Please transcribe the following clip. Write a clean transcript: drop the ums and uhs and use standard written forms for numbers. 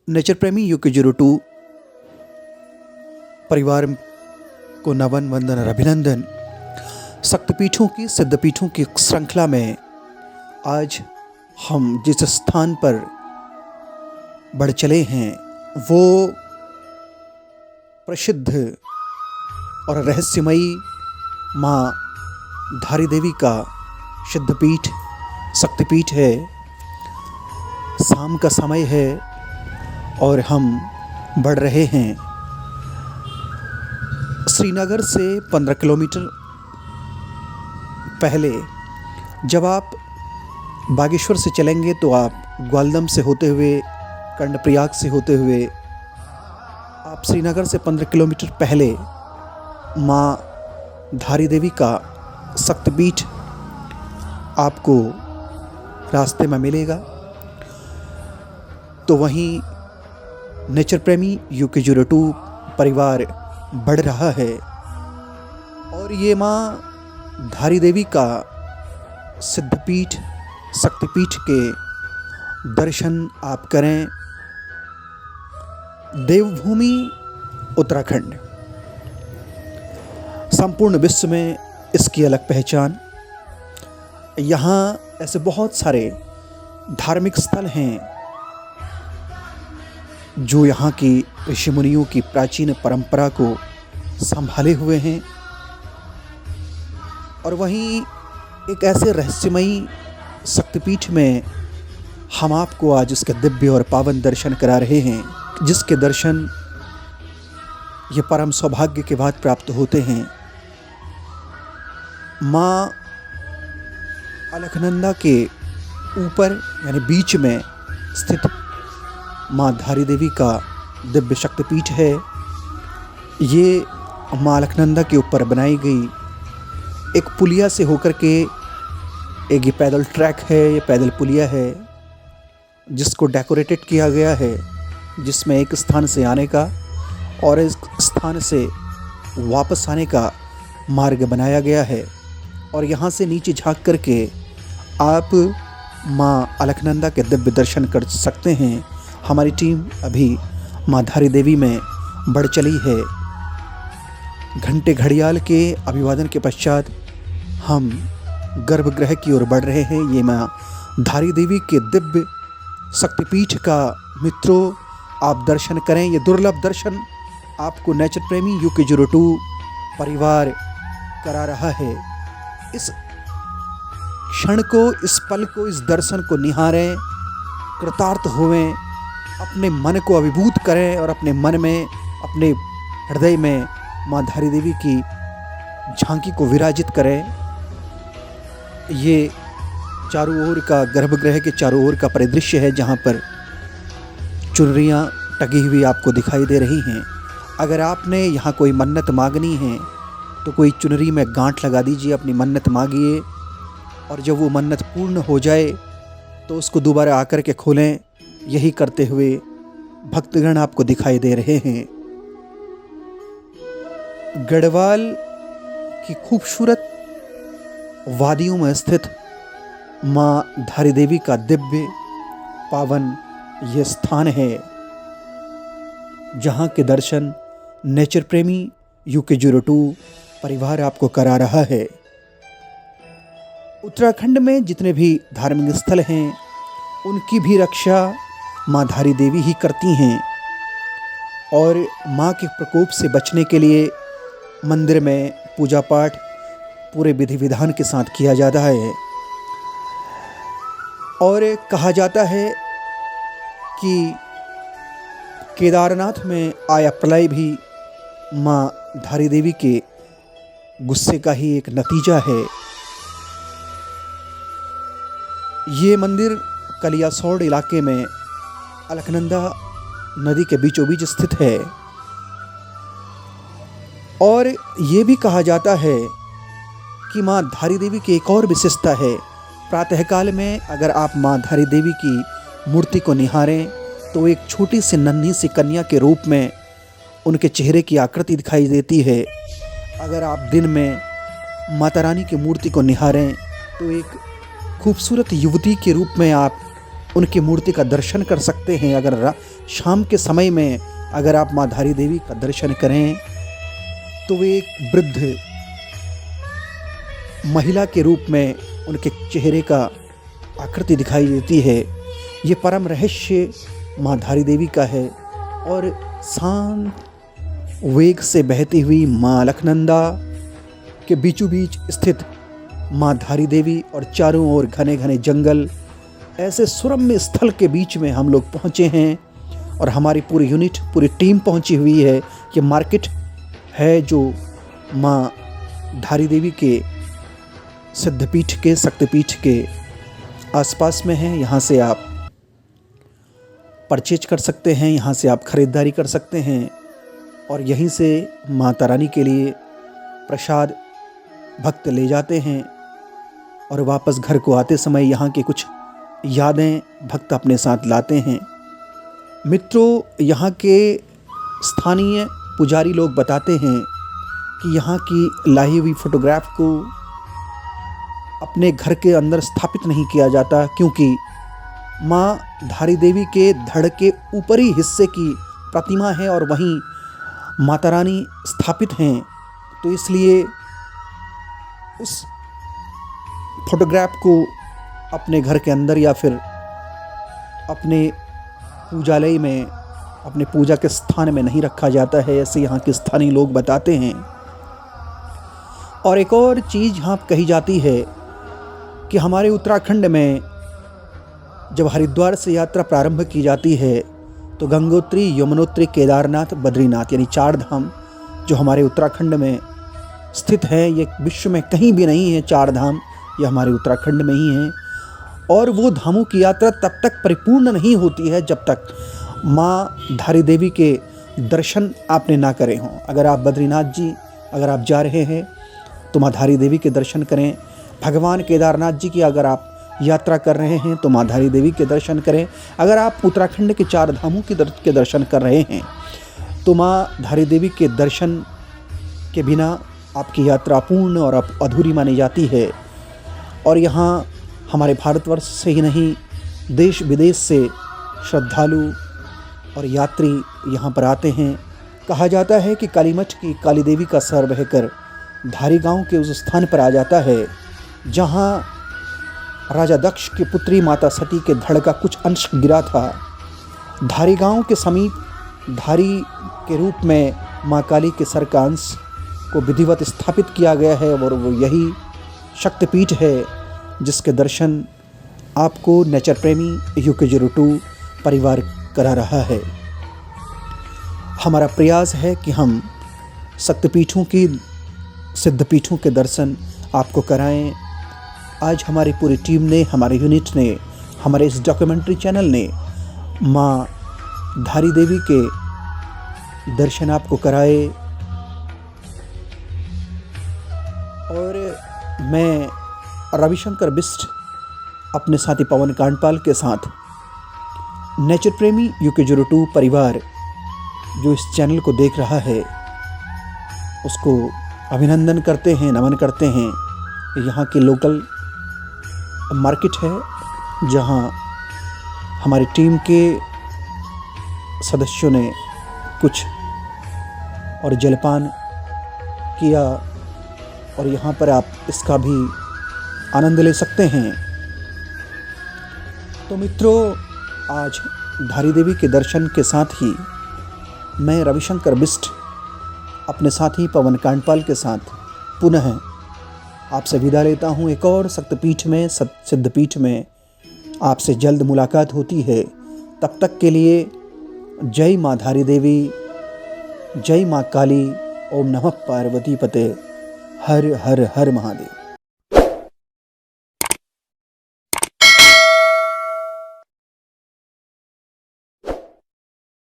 Nature प्रेमी UK02 परिवार को नवन वंदन और अभिनंदन। शक्तिपीठों की सिद्धपीठों की श्रृंखला में आज हम जिस स्थान पर बढ़ चले हैं वो प्रसिद्ध और रहस्यमयी माँ धारी देवी का सिद्धपीठ शक्तिपीठ है। शाम का समय है और हम बढ़ रहे हैं। श्रीनगर से 15 किलोमीटर पहले जब आप बागेश्वर से चलेंगे तो आप ग्वालदम से होते हुए कर्णप्रयाग से होते हुए आप श्रीनगर से 15 किलोमीटर पहले माँ धारी देवी का शक्तिपीठ आपको रास्ते में मिलेगा। तो वहीं नेचर प्रेमी UK02 परिवार बढ़ रहा है और ये माँ धारी देवी का सिद्धपीठ शक्तिपीठ के दर्शन आप करें। देवभूमि उत्तराखंड, संपूर्ण विश्व में इसकी अलग पहचान। यहाँ ऐसे बहुत सारे धार्मिक स्थल हैं जो यहाँ की ऋषि मुनियों की प्राचीन परंपरा को संभाले हुए हैं और वहीं एक ऐसे रहस्यमयी शक्तिपीठ में हम आपको आज उसके दिव्य और पावन दर्शन करा रहे हैं, जिसके दर्शन ये परम सौभाग्य के बाद प्राप्त होते हैं। माँ अलकनंदा के ऊपर यानी बीच में स्थित माँ धारी देवी का दिव्य शक्तिपीठ है। ये माँ अलकनंदा के ऊपर बनाई गई एक पुलिया से होकर के एक ये पैदल ट्रैक है, ये पैदल पुलिया है जिसको डेकोरेटेड किया गया है, जिसमें एक स्थान से आने का और इस स्थान से वापस आने का मार्ग बनाया गया है। और यहाँ से नीचे झांक करके आप माँ अलकनंदा के दिव्य दर्शन कर सकते हैं। हमारी टीम अभी माँ धारी देवी में बढ़ चली है। घंटे घड़ियाल के अभिवादन के पश्चात हम गर्भगृह की ओर बढ़ रहे हैं। ये माँ धारी देवी के दिव्य शक्तिपीठ का मित्रों आप दर्शन करें। ये दुर्लभ दर्शन आपको नेचर प्रेमी UK02 परिवार करा रहा है। इस क्षण को, इस पल को, इस दर्शन को निहारें, कृतार्थ होवें, अपने मन को अभिभूत करें और अपने मन में, अपने हृदय में माँ धारी देवी की झांकी को विराजित करें। ये चारों ओर का गर्भगृह के चारों ओर का परिदृश्य है जहाँ पर चुनरियाँ टंगी हुई आपको दिखाई दे रही हैं। अगर आपने यहाँ कोई मन्नत मांगनी है तो कोई चुनरी में गांठ लगा दीजिए, अपनी मन्नत मांगिए और जब वो मन्नत पूर्ण हो जाए तो उसको दोबारा आकर के खोलें। यही करते हुए भक्तगण आपको दिखाई दे रहे हैं। गढ़वाल की खूबसूरत वादियों में स्थित माँ धारी देवी का दिव्य पावन ये स्थान है जहाँ के दर्शन नेचर प्रेमी UK02 परिवार आपको करा रहा है। उत्तराखंड में जितने भी धार्मिक स्थल हैं उनकी भी रक्षा माँ धारी देवी ही करती हैं और माँ के प्रकोप से बचने के लिए मंदिर में पूजा पाठ पूरे विधि विधान के साथ किया जाता है। और कहा जाता है कि केदारनाथ में आया प्रलय भी माँ धारी देवी के गुस्से का ही एक नतीजा है। ये मंदिर कलियासोड़ इलाके में अलकनंदा नदी के बीचों बीच स्थित है और ये भी कहा जाता है कि माँ धारी देवी की एक और विशेषता है। प्रातःकाल में अगर आप माँ धारी देवी की मूर्ति को निहारें तो एक छोटी सी नन्ही सी कन्या के रूप में उनके चेहरे की आकृति दिखाई देती है। अगर आप दिन में माता रानी की मूर्ति को निहारें तो एक खूबसूरत युवती के रूप में आप उनकी मूर्ति का दर्शन कर सकते हैं। अगर शाम के समय में अगर आप माँ धारी देवी का दर्शन करें तो वे एक वृद्ध महिला के रूप में उनके चेहरे का आकृति दिखाई देती है। ये परम रहस्य माँ धारी देवी का है और शांत वेग से बहती हुई माँ अलकनंदा के बीचों बीच स्थित माँ धारी देवी और चारों ओर घने घने जंगल, ऐसे सुरम्य स्थल के बीच में हम लोग पहुँचे हैं और हमारी पूरी यूनिट, पूरी टीम पहुँची हुई है। ये मार्केट है जो माँ धारी देवी के सिद्धपीठ के, शक्तिपीठ के आसपास में है। यहाँ से आप परचेज कर सकते हैं, यहाँ से आप ख़रीदारी कर सकते हैं और यहीं से माता रानी के लिए प्रसाद भक्त ले जाते हैं और वापस घर को आते समय यहाँ के कुछ यादें भक्त अपने साथ लाते हैं। मित्रों, यहाँ के स्थानीय पुजारी लोग बताते हैं कि यहाँ की लाई हुई फोटोग्राफ को अपने घर के अंदर स्थापित नहीं किया जाता, क्योंकि माँ धारी देवी के धड़ के ऊपरी हिस्से की प्रतिमा है और वहीं माता रानी स्थापित हैं। तो इसलिए उस फोटोग्राफ को अपने घर के अंदर या फिर अपने पूजालय में, अपने पूजा के स्थान में नहीं रखा जाता है, ऐसे यहाँ के स्थानीय लोग बताते हैं। और एक और चीज़ यहाँ कही जाती है कि हमारे उत्तराखंड में जब हरिद्वार से यात्रा प्रारंभ की जाती है तो गंगोत्री, यमुनोत्री, केदारनाथ, बद्रीनाथ यानी 4 धाम जो हमारे उत्तराखंड में स्थित है, ये विश्व में कहीं भी नहीं है। 4 धाम ये हमारे उत्तराखंड में ही हैं और वो धामों की यात्रा तब तक परिपूर्ण नहीं होती है जब तक माँ धारी देवी के दर्शन आपने ना करे हों। अगर आप बद्रीनाथ जी अगर आप जा रहे हैं तो माँ धारी देवी के दर्शन करें। भगवान केदारनाथ जी की अगर आप यात्रा कर रहे हैं तो माँ धारी देवी के दर्शन करें। अगर आप उत्तराखंड के 4 धामों के दर्शन कर रहे हैं तो माँ धारी देवी के दर्शन के बिना आपकी यात्रा अपूर्ण और अधूरी मानी जाती है। और यहाँ हमारे भारतवर्ष से ही नहीं, देश विदेश से श्रद्धालु और यात्री यहाँ पर आते हैं। कहा जाता है कि कालीमठ की काली देवी का सर बहकर धारी गांव के उस स्थान पर आ जाता है जहाँ राजा दक्ष की पुत्री माता सती के धड़ का कुछ अंश गिरा था। धारी गांव के समीप धारी के रूप में माँ काली के सर का अंश को विधिवत स्थापित किया गया है और वो यही शक्तिपीठ है जिसके दर्शन आपको नेचर प्रेमी UK02 परिवार करा रहा है। हमारा प्रयास है कि हम शक्तिपीठों की, सिद्धपीठों के दर्शन आपको कराएं। आज हमारी पूरी टीम ने, हमारी यूनिट ने, हमारे इस डॉक्यूमेंट्री चैनल ने माँ धारी देवी के दर्शन आपको कराए और मैं रविशंकर बिष्ट अपने साथी पवन कांडपाल के साथ नेचर प्रेमी UK02 परिवार जो इस चैनल को देख रहा है उसको अभिनंदन करते हैं, नमन करते हैं। यहाँ की लोकल मार्केट है जहाँ हमारी टीम के सदस्यों ने कुछ और जलपान किया और यहाँ पर आप इसका भी आनंद ले सकते हैं। तो मित्रों, आज धारी देवी के दर्शन के साथ ही मैं रविशंकर बिष्ट अपने साथी पवन कांडपाल के साथ पुनः आपसे विदा लेता हूँ। एक और शक्तिपीठ में, सिद्धपीठ में आपसे जल्द मुलाकात होती है। तब तक के लिए जय माँ धारी देवी, जय माँ काली, ओम नमः पार्वती पते, हर हर हर महादेव।